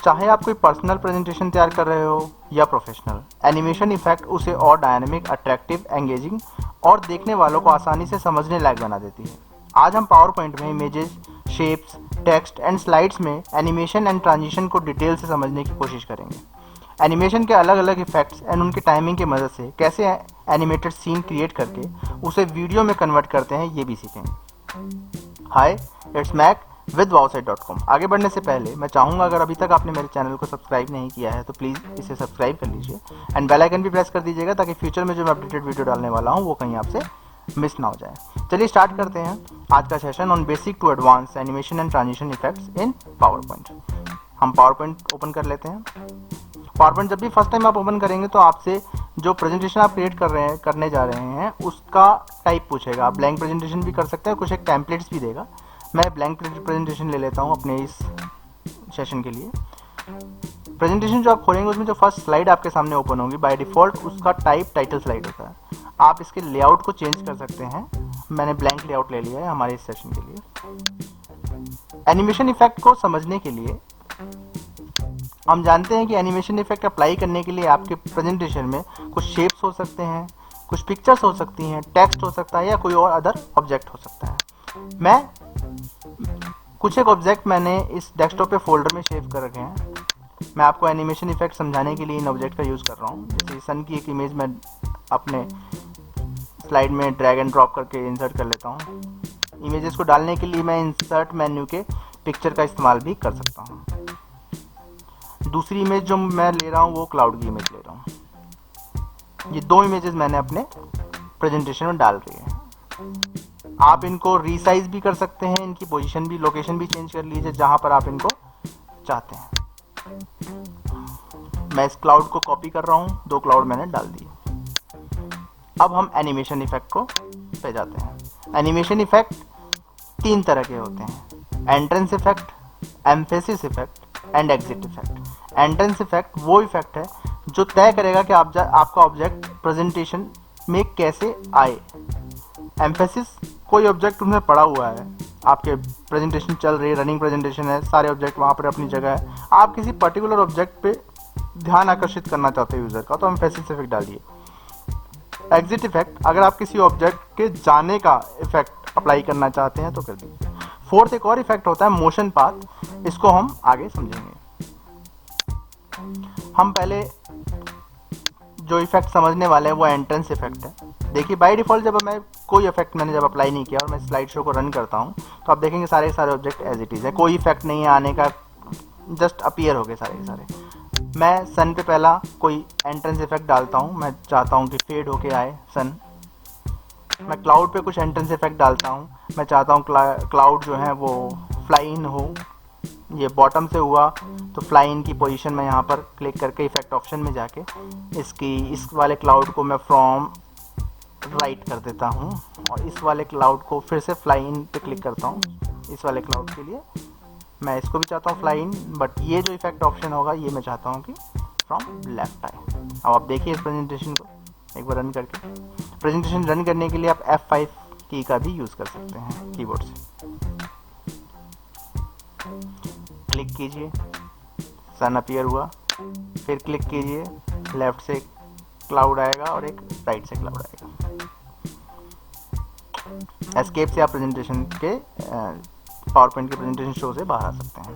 चाहे आप कोई पर्सनल प्रेजेंटेशन तैयार कर रहे हो या प्रोफेशनल, एनिमेशन इफेक्ट उसे और डायनामिक, अट्रैक्टिव, एंगेजिंग और देखने वालों को आसानी से समझने लायक बना देती है। आज हम पावर पॉइंट में images, shapes, text and slides में एनिमेशन एंड ट्रांजिशन को डिटेल से समझने की कोशिश करेंगे। एनिमेशन के अलग अलग इफेक्ट्स एंड उनकी टाइमिंग की मदद से कैसे एनिमेटेड सीन क्रिएट करके उसे वीडियो में कन्वर्ट करते हैं, ये भी सीखेंगे। हाय, इट्स मैक विद wowsite.com। आगे बढ़ने से पहले मैं चाहूँगा, अगर अभी तक आपने मेरे चैनल को सब्सक्राइब नहीं किया है तो प्लीज़ इसे सब्सक्राइब कर लीजिए एंड बेल आइकन भी प्रेस कर दीजिएगा, ताकि फ्यूचर में जो मैं अपडेटेड वीडियो डालने वाला हूँ वो कहीं आपसे मिस ना हो जाए। चलिए स्टार्ट करते हैं आज का session on basic to advance animation and transition effects in PowerPoint. हम पावर पॉइंट ओपन कर लेते हैं। पावर पॉइंट जब भी फर्स्ट टाइम आप ओपन करेंगे तो आपसे जो प्रेजेंटेशन आप क्रिएट करने जा रहे हैं उसका टाइप पूछेगा। आप ब्लैंक प्रेजेंटेशन भी कर सकते हैं, कुछ एक टेम्पलेट्स भी देगा। मैं ब्लैंक प्रेजेंटेशन ले लेता हूँ अपने इस सेशन के लिए। प्रेजेंटेशन जो आप खोलेंगे उसमें जो फर्स्ट स्लाइड आपके सामने ओपन होगी, बाय डिफॉल्ट उसका टाइप टाइटल स्लाइड होता है। आप इसके लेआउट को चेंज कर सकते हैं। मैंने ब्लैंक लेआउट ले लिया है हमारे इस सेशन के लिए। एनिमेशन इफेक्ट को समझने के लिए हम जानते हैं कि एनिमेशन इफेक्ट अप्लाई करने के लिए आपके प्रेजेंटेशन में कुछ शेप्स हो सकते हैं, कुछ पिक्चर्स हो सकती हैं, टेक्स्ट हो सकता है या कोई और अदर ऑब्जेक्ट हो सकता है। कुछ एक ऑब्जेक्ट मैंने इस डेस्कटॉप पे फोल्डर में सेव कर रखे हैं। मैं आपको एनिमेशन इफेक्ट समझाने के लिए इन ऑब्जेक्ट का यूज़ कर रहा हूँ। जैसे सन की एक इमेज मैं अपने स्लाइड में ड्रैग एंड ड्रॉप करके इंसर्ट कर लेता हूँ। इमेजेस को डालने के लिए मैं इंसर्ट मेन्यू के पिक्चर का इस्तेमाल भी कर सकता हूँ। दूसरी इमेज जो मैं ले रहा हूँ वो क्लाउड की इमेज ले रहा हूँ। ये दो इमेजेस मैंने अपने प्रेजेंटेशन में डाल रही है। आप इनको रीसाइज भी कर सकते हैं, इनकी पोजीशन भी, लोकेशन भी चेंज कर लीजिए जहां पर आप इनको चाहते हैं। मैं इस क्लाउड को कॉपी कर रहा हूं, दो क्लाउड मैंने डाल दिए। अब हम एनिमेशन इफेक्ट को पे जाते हैं। एनिमेशन इफेक्ट तीन तरह के होते हैं: entrance effect, emphasis effect and exit effect. Entrance effect वो इफेक्ट है जो तय करेगा कि आपका ऑब्जेक्ट प्रेजेंटेशन में कैसे आए। एम्फेसिस, कोई ऑब्जेक्ट तुमने पड़ा हुआ है, आपके प्रेजेंटेशन चल रही है, रनिंग प्रेजेंटेशन है, सारे ऑब्जेक्ट वहाँ पर अपनी जगह है, आप किसी पर्टिकुलर ऑब्जेक्ट पे ध्यान आकर्षित करना चाहते हो यूजर का, तो एम्फेसिस इफेक्ट डालिए। एग्जिट इफेक्ट, अगर आप किसी ऑब्जेक्ट के जाने का इफेक्ट अप्लाई करना चाहते हैं तो कर दीजिए। फोर्थ एक और इफेक्ट होता है मोशन पाथ, इसको हम आगे समझेंगे। हम पहले जो इफेक्ट समझने वाले हैं वो एंट्रेंस इफेक्ट है। देखिए बाय डिफॉल्ट जब मैं कोई इफेक्ट मैंने जब अप्लाई नहीं किया और मैं स्लाइड शो को रन करता हूँ तो आप देखेंगे सारे ऑब्जेक्ट एज इट इज़ है, कोई इफेक्ट नहीं है आने का, जस्ट अपीयर हो गए सारे के सारे। मैं सन पे पहला कोई एंट्रेंस इफेक्ट डालता हूँ, मैं चाहता हूँ कि फेड होके आए सन। मैं क्लाउड पे कुछ एंट्रेंस इफेक्ट डालता हूँ, मैं चाहता हूँ क्लाउड जो है वो फ्लाई इन हो। ये बॉटम से हुआ तो फ्लाई इन की पोजीशन में यहाँ पर क्लिक करके इफेक्ट ऑप्शन में जाके इस वाले क्लाउड को मैं फ्रॉम राइट कर देता हूँ और इस वाले क्लाउड को फिर से फ्लाई इन पे क्लिक करता हूँ। इस वाले क्लाउड के लिए मैं इसको भी चाहता हूँ फ्लाई इन, बट ये जो इफेक्ट ऑप्शन होगा ये मैं चाहता हूँ कि फ्रॉम लेफ्ट आए। अब आप देखिए इस प्रेजेंटेशन को एक बार रन करके। प्रेजेंटेशन रन करने के लिए आप F5 की का भी यूज़ कर सकते हैं कीबोर्ड से। क्लिक कीजिए, सन अपीयर हुआ, फिर क्लिक कीजिए, लेफ्ट से क्लाउड आएगा और एक राइट से क्लाउड आएगा। एस्केप से आप प्रेजेंटेशन के पावर पॉइंट के प्रेजेंटेशन शो से बाहर आ सकते हैं।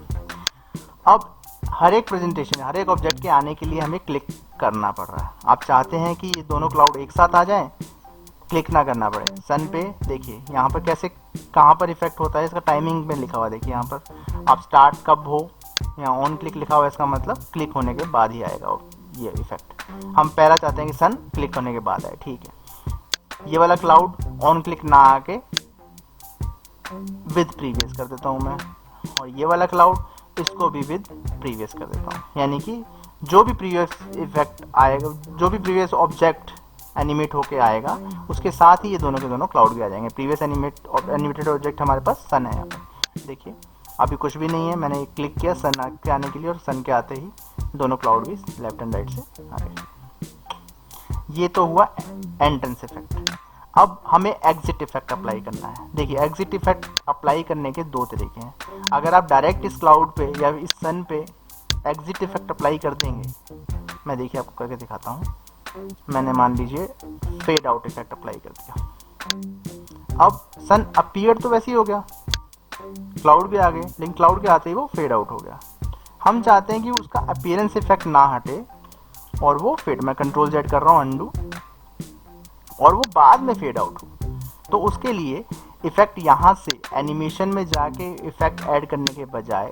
अब हर एक प्रेजेंटेशन, हर एक ऑब्जेक्ट के आने के लिए हमें क्लिक करना पड़ रहा है। आप चाहते हैं कि ये दोनों क्लाउड एक साथ आ जाएं, क्लिक ना करना पड़े। सन पे देखिए यहाँ पर कैसे, कहाँ पर इफेक्ट होता है, इसका टाइमिंग में लिखा हुआ देखिए। यहाँ पर आप स्टार्ट कब हो, यहाँ ऑन क्लिक लिखा हुआ है, इसका मतलब क्लिक होने के बाद ही आएगा ये इफेक्ट। हम पहला चाहते हैं कि सन क्लिक होने के बाद आए, ठीक है। ये वाला क्लाउड ऑन क्लिक ना आके विद प्रीवियस कर देता हूँ मैं, और ये वाला क्लाउड इसको भी विद प्रीवियस कर देता हूँ। यानी कि जो भी प्रीवियस इफेक्ट आएगा, जो भी प्रीवियस ऑब्जेक्ट एनिमेट होके आएगा उसके साथ ही ये दोनों के दोनों क्लाउड भी आ जाएंगे। प्रीवियस एनिमेटेड ऑब्जेक्ट हमारे पास सन है। यहाँ पर देखिए अभी कुछ भी नहीं है, मैंने क्लिक किया सन के आने के लिए और सन के आते ही दोनों क्लाउड भी लेफ्ट एंड राइट से आ गए। ये तो हुआ एंट्रेंस इफेक्ट। अब हमें एग्जिट इफेक्ट अप्लाई करना है। देखिए एग्जिट इफेक्ट अप्लाई करने के दो तरीके हैं। अगर आप डायरेक्ट इस क्लाउड पे या इस सन पे एग्जिट इफेक्ट अप्लाई कर देंगे, मैं देखिए आपको करके दिखाता हूँ। मैंने मान लीजिए फेड आउट इफेक्ट अप्लाई कर दिया। अब सन अपीयर तो वैसे ही हो गया, क्लाउड भी आ गए, लेकिन क्लाउड के आते ही वो फेड आउट हो गया। हम चाहते हैं कि उसका अपीयरेंस इफेक्ट ना हटे और वो फेड, मैं कंट्रोल जेड कर रहा हूँ अंडू, और वो बाद में फेड आउट हो। तो उसके लिए इफेक्ट यहाँ से एनिमेशन में जाके इफेक्ट ऐड करने के बजाय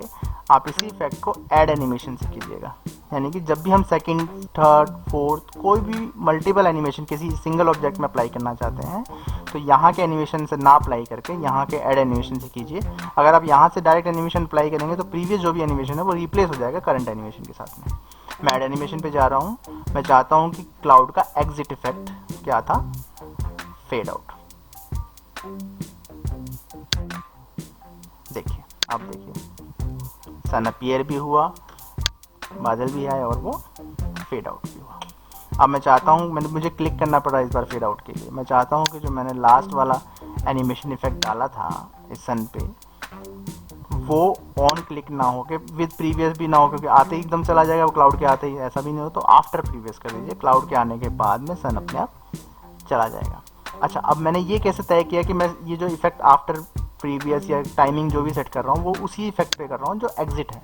आप इसी इफेक्ट को ऐड एनिमेशन से कीजिएगा। यानी कि जब भी हम सेकंड, थर्ड, फोर्थ कोई भी मल्टीपल एनिमेशन किसी सिंगल ऑब्जेक्ट में अप्लाई करना चाहते हैं तो यहाँ के एनिमेशन से ना अप्लाई करके यहाँ के ऐड एनिमेशन से कीजिए। अगर आप यहाँ से डायरेक्ट एनिमेशन अप्लाई करेंगे तो प्रीवियस जो भी एनिमेशन है वो रिप्लेस हो जाएगा करंट एनिमेशन के साथ में। मैं ऐड एनिमेशन पे जा रहा हूँ, मैं चाहता हूँ कि क्लाउड का एग्जिट इफेक्ट क्या था, फेड आउट। देखिए, अब देखिए सन अपीयर भी हुआ, बादल भी आए और वो फेड आउट भी हुआ। अब मैं चाहता हूँ, मुझे क्लिक करना पड़ा इस बार फेड आउट के लिए। मैं चाहता हूँ कि जो मैंने लास्ट वाला एनिमेशन इफेक्ट डाला था इस सन पे वो ऑन क्लिक ना हो के विद प्रीवियस भी ना हो, क्योंकि आते ही एकदम चला जाएगा वो क्लाउड के आते ही, ऐसा भी नहीं हो। तो आफ्टर प्रीवियस कर दीजिए, क्लाउड के आने के बाद में सन अपने आप चला जाएगा। अच्छा, अब मैंने ये कैसे तय किया कि मैं ये जो इफेक्ट आफ्टर प्रीवियस या टाइमिंग जो भी सेट कर रहा हूँ वो उसी इफेक्ट पे कर रहा हूँ जो एग्जिट है।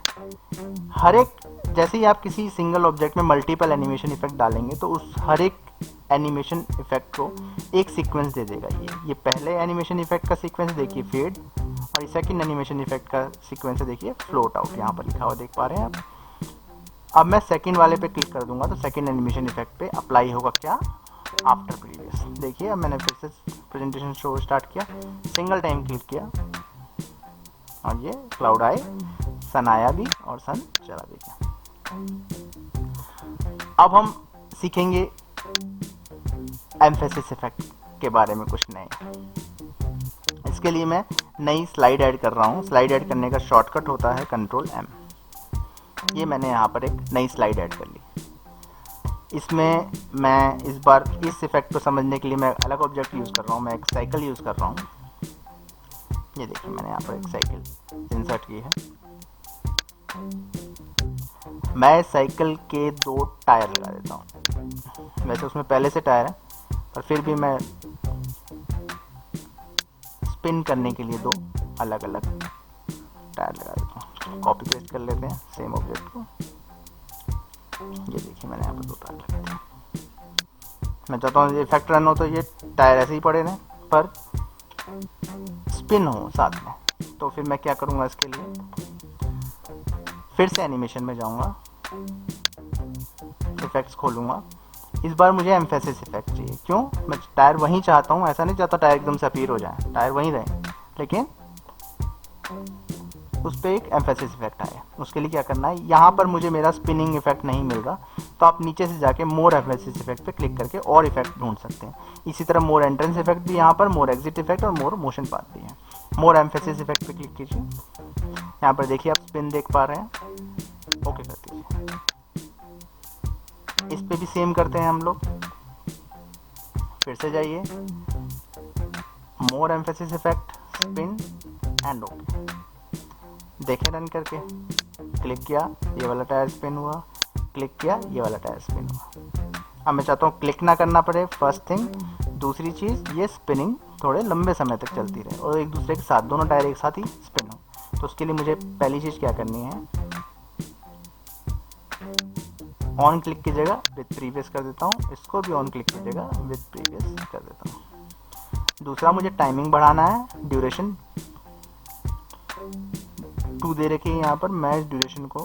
हर एक, जैसे ही आप किसी सिंगल ऑब्जेक्ट में मल्टीपल एनिमेशन इफेक्ट डालेंगे तो उस हर एक एनिमेशन इफेक्ट को एक सीक्वेंस दे देगा। ये पहले एनिमेशन इफेक्ट का सीक्वेंस देखिए फेड, और ये सेकंड एनिमेशन इफेक्ट का सीक्वेंस है देखिए फ्लोट आउट, यहाँ पर लिखा हुआ देख पा रहे हैं आप। अब मैं सेकंड वाले पे क्लिक कर दूंगा तो सेकंड एनिमेशन इफेक्ट पे अप्लाई होगा क्या, आफ्टर प्रीवियस। देखिए अब मैंने फिर से प्रेजेंटेशन शो स्टार्ट किया, सिंगल टाइम क्लिक किया और ये क्लाउड आए, सन आया भी और सन चला भी गया। अब हम सीखेंगे एम्फेसिस इफेक्ट के बारे में कुछ नए। इसके लिए मैं नई स्लाइड ऐड कर रहा हूँ। स्लाइड ऐड करने का शॉर्टकट होता है कंट्रोल एम। ये मैंने यहाँ पर एक नई स्लाइड ऐड कर ली। इसमें मैं इस बार इस इफेक्ट को समझने के लिए मैं अलग ऑब्जेक्ट यूज़ कर रहा हूँ, मैं एक साइकिल यूज़ कर रहा हूँ। ये देखिए मैंने यहाँ पर एक साइकिल इंसर्ट की है। मैं साइकिल के 2 टायर लगा देता हूँ। वैसे उसमें पहले से टायर है पर फिर भी मैं स्पिन करने के लिए 2 अलग अलग टायर लगा देता हूँ। कॉपी पेस्ट कर लेते हैं सेम ऑब्जेक्ट को। ये देखिए मैंने यहाँ पर 2 टायर लगा दिए। मैं चाहता हूँ ये इफेक्ट रन हो तो ये टायर ऐसे ही पड़े रहें पर स्पिन हो साथ में। तो फिर मैं क्या करूँगा, इसके लिए फिर से एनिमेशन में जाऊँगा, इफेक्ट्स खोलूँगा। इस बार मुझे एम्फेसिस इफेक्ट चाहिए। क्यों, मैं टायर वहीं चाहता हूँ, ऐसा नहीं चाहता टायर एकदम से अपीयर हो जाए, टायर वहीं रहे लेकिन उस पर एक एम्फेसिस इफेक्ट आए। उसके लिए क्या करना है, यहाँ पर मुझे मेरा स्पिनिंग इफेक्ट नहीं मिल रहा तो आप नीचे से जाके मोर एम्फेसिस इफेक्ट पे क्लिक करके और इफेक्ट ढूंढ सकते हैं। इसी तरह मोर एंट्रेंस इफेक्ट भी यहाँ पर, मोर एग्जिट इफेक्ट और मोर मोशन पाथ भी है। मोर एम्फेसिस इफेक्ट पे क्लिक कीजिए। यहाँ पर देखिए आप स्पिन देख पा रहे हैं, ओके कर दीजिए। इस पे भी सेम करते हैं हम लोग। फिर से जाइए, more emphasis effect, spin and okay. देखें रन करके, क्लिक किया ये वाला टायर स्पिन हुआ, क्लिक किया ये वाला टायर स्पिन हुआ। अब मैं चाहता हूँ क्लिक ना करना पड़े, फर्स्ट थिंग। दूसरी चीज़, ये स्पिनिंग थोड़े लंबे समय तक चलती रहे और एक दूसरे के साथ दोनों टायर एक साथ ही स्पिन हो। तो उसके लिए मुझे पहली चीज़ क्या करनी है, ऑन क्लिक कीजिएगा, विद प्रीवियस कर देता हूँ। इसको भी ऑन क्लिक कीजिएगा, विद प्रीवियस कर देता हूँ। दूसरा मुझे टाइमिंग बढ़ाना है, ड्यूरेशन 2 दे रखी है यहाँ पर, मैं इस ड्यूरेशन को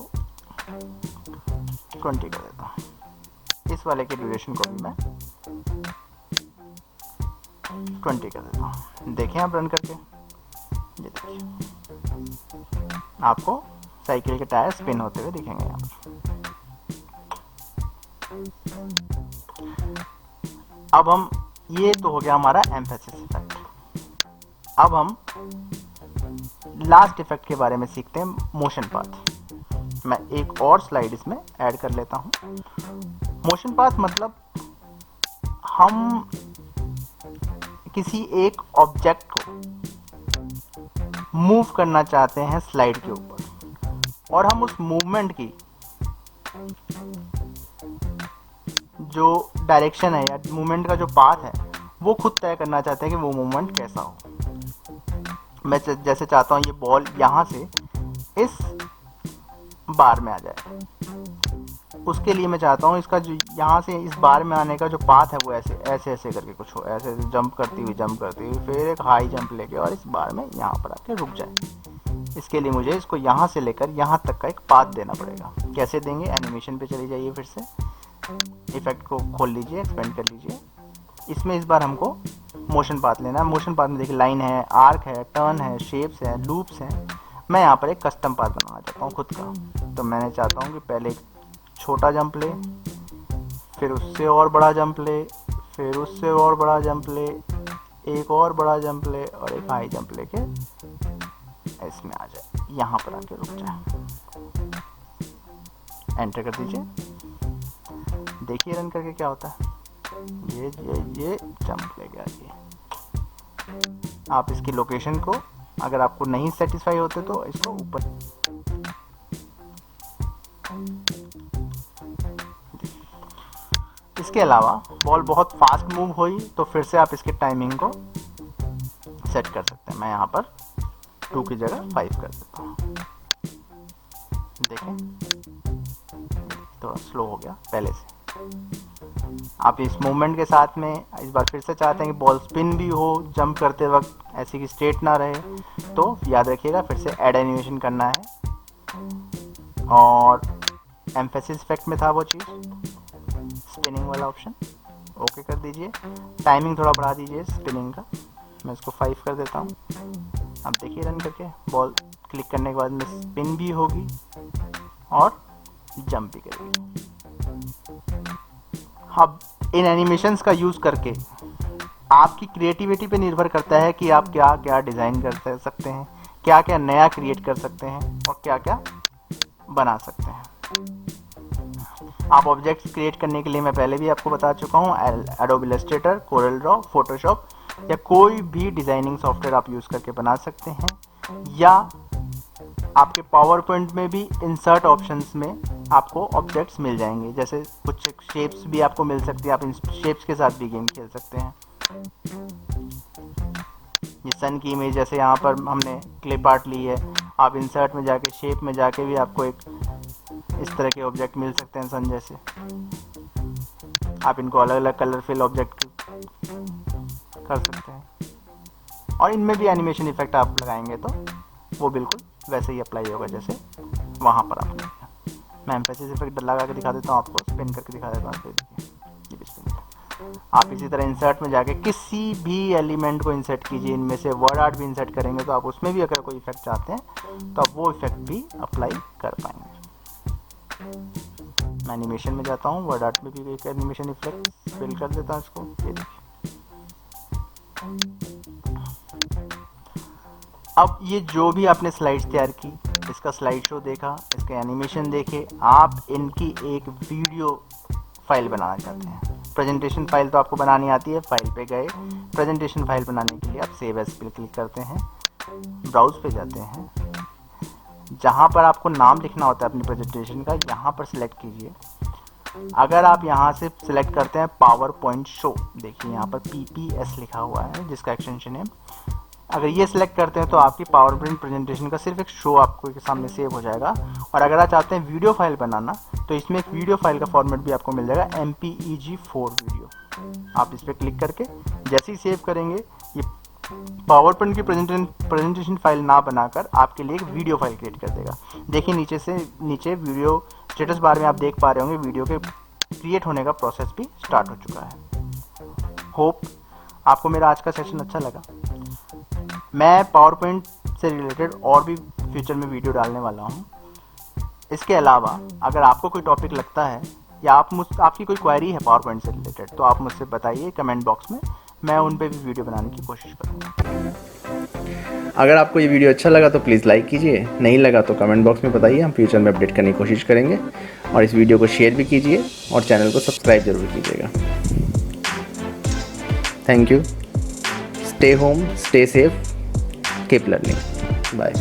20 कर देता हूँ। इस वाले के ड्यूरेशन को भी मैं 20 कर देता हूँ। देखें आप रन करके, ये देखिए आपको साइकिल के टायर स्पिन होते हुए दिखेंगे यहाँ पर। अब हम, ये तो हो गया हमारा एम्फेसिस इफेक्ट। अब हम लास्ट इफेक्ट के बारे में सीखते हैं, मोशन पाथ। मैं एक और स्लाइड इसमें ऐड कर लेता हूं। मोशन पाथ मतलब हम किसी एक ऑब्जेक्ट को मूव करना चाहते हैं स्लाइड के ऊपर, और हम उस मूवमेंट की जो डायरेक्शन है या मूवमेंट का जो पाथ है वो खुद तय करना चाहते हैं कि वो मूवमेंट कैसा हो। मैं जैसे चाहता हूँ ये बॉल यहाँ से इस बार में आ जाए, उसके लिए मैं चाहता हूँ इसका जो यहाँ से इस बार में आने का जो पाथ है वो ऐसे ऐसे ऐसे करके कुछ हो, ऐसे जंप करती हुई फिर एक हाई जंप लेके और इस बार में यहाँ पर आके रुक जाए। इसके लिए मुझे इसको यहाँ से लेकर यहाँ तक का एक पाथ देना पड़ेगा। कैसे देंगे? एनिमेशन पे चली जाइए, फिर से इफेक्ट को खोल लीजिए, एक्सपेंड कर लीजिए। इसमें इस बार हमको मोशन पाथ लेना है। मोशन पाथ में देखिए लाइन है, आर्क है, टर्न है, शेप्स है, लूप्स हैं। मैं यहाँ पर एक कस्टम पाथ बनाना चाहता हूँ खुद का। तो मैंने चाहता हूँ कि पहले एक छोटा जंप ले, फिर उससे और बड़ा जंप ले, फिर उससे और बड़ा जंप ले, एक और बड़ा जंप ले और एक हाई जंप लेके इसमें आ जाए, यहाँ पर आके रुक जाए। एंटर कर दीजिए, देखिए रन करके क्या होता है। ये जंप ले गया। ये आप इसकी लोकेशन को अगर आपको नहीं सेटिस्फाई होते तो इसको ऊपर, इसके अलावा बॉल बहुत फास्ट मूव हुई तो फिर से आप इसके टाइमिंग को सेट कर सकते हैं। मैं यहाँ पर 2 की जगह 5 कर देता हूँ। देखें थोड़ा स्लो हो गया पहले से। आप इस मूवमेंट के साथ में इस बार फिर से चाहते हैं कि बॉल स्पिन भी हो जंप करते वक्त, ऐसी कि स्ट्रेट ना रहे, तो याद रखिएगा फिर से ऐड एनिमेशन करना है। और एम्फेसिस इफेक्ट में था वो चीज़, स्पिनिंग वाला ऑप्शन, ओके कर दीजिए। टाइमिंग थोड़ा बढ़ा दीजिए स्पिनिंग का, मैं इसको 5 कर देता हूँ। अब देखिए रन करके बॉल क्लिक करने के बाद में स्पिन भी होगी और जंप भी करेगी। अब इन एनिमेशंस का यूज़ करके आपकी क्रिएटिविटी पे निर्भर करता है कि आप क्या क्या डिज़ाइन कर सकते हैं, क्या क्या नया क्रिएट कर सकते हैं और क्या क्या बना सकते हैं। आप ऑब्जेक्ट्स क्रिएट करने के लिए मैं पहले भी आपको बता चुका हूँ, adobe Illustrator, Corel Draw, Photoshop या कोई भी डिज़ाइनिंग सॉफ्टवेयर आप यूज़ करके बना सकते हैं। या आपके पावर पॉइंट में भी इंसर्ट ऑप्शंस में आपको ऑब्जेक्ट्स मिल जाएंगे, जैसे कुछ शेप्स भी आपको मिल सकती है। आप इन शेप्स के साथ भी गेम खेल सकते हैं। ये सन की इमेज जैसे यहाँ पर हमने क्लिप आर्ट ली है, आप इंसर्ट में जाके शेप में जाके भी आपको एक इस तरह के ऑब्जेक्ट मिल सकते हैं सन जैसे। आप इनको अलग अलग कलर फिल ऑब्जेक्ट कर सकते हैं और इनमें भी एनिमेशन इफेक्ट आप लगाएंगे तो वो बिल्कुल वैसे ही अप्लाई होगा जैसे वहाँ पर आपने। मैं एम्फेसिस इफेक्ट लगा के दिखा देता हूँ आपको, स्पिन करके दिखा देता हूँ। ये भी स्पिन। आप इसी तरह इंसर्ट में जाके किसी भी एलिमेंट को इंसर्ट कीजिए, इनमें से वर्ड आर्ट भी इंसर्ट करेंगे तो आप उसमें भी अगर कोई इफेक्ट चाहते हैं तो आप वो इफेक्ट भी अप्लाई कर पाएंगे। मैं एनिमेशन में जाता हूँ, वर्ड आर्ट में भी एक एनिमेशन इफेक्ट फिल कर देता हूँ इसको। ये देखिए, अब ये जो भी आपने स्लाइड्स तैयार की, इसका स्लाइड शो देखा, इसके एनिमेशन देखे, आप इनकी एक वीडियो फाइल बनाना चाहते हैं। प्रेजेंटेशन फाइल तो आपको बनानी आती है, फाइल पे गए, प्रेजेंटेशन फाइल बनाने के लिए आप सेव एज पे क्लिक करते हैं, ब्राउज पे जाते हैं, जहाँ पर आपको नाम लिखना होता है अपनी प्रेजेंटेशन का, यहाँ पर सिलेक्ट कीजिए। अगर आप यहाँ से सिलेक्ट करते हैं पावर पॉइंट शो, देखिए यहाँ पर PPS लिखा हुआ है जिसका एक्सटेंशन है। अगर ये सिलेक्ट करते हैं तो आपकी पावर पॉइंट प्रेजेंटेशन का सिर्फ एक शो आपको के सामने सेव हो जाएगा। और अगर आप चाहते हैं वीडियो फाइल बनाना तो इसमें एक वीडियो फाइल का फॉर्मेट भी आपको मिल जाएगा, MPEG-4 वीडियो। आप इस पर क्लिक करके जैसे ही सेव करेंगे, ये पावर पॉइंट की प्रेजेंटेशन फाइल ना बनाकर आपके लिए एक वीडियो फाइल क्रिएट कर देगा। देखिए नीचे वीडियो स्टेटस बार में आप देख पा रहे होंगे वीडियो के क्रिएट होने का प्रोसेस भी स्टार्ट हो चुका है। होप आपको मेरा आज का सेशन अच्छा लगा। मैं पावर पॉइंट से रिलेटेड और भी फ्यूचर में वीडियो डालने वाला हूँ। इसके अलावा अगर आपको कोई टॉपिक लगता है या आपकी कोई क्वेरी है पावर पॉइंट से रिलेटेड तो आप मुझसे बताइए कमेंट बॉक्स में, मैं उन पे भी वीडियो बनाने की कोशिश करूँगा। अगर आपको ये वीडियो अच्छा लगा तो प्लीज़ लाइक कीजिए, नहीं लगा तो कमेंट बॉक्स में बताइए, हम फ्यूचर में अपडेट करने की कोशिश करेंगे। और इस वीडियो को शेयर भी कीजिए और चैनल को सब्सक्राइब जरूर कीजिएगा। Thank you. Stay home, stay safe, keep learning. Bye.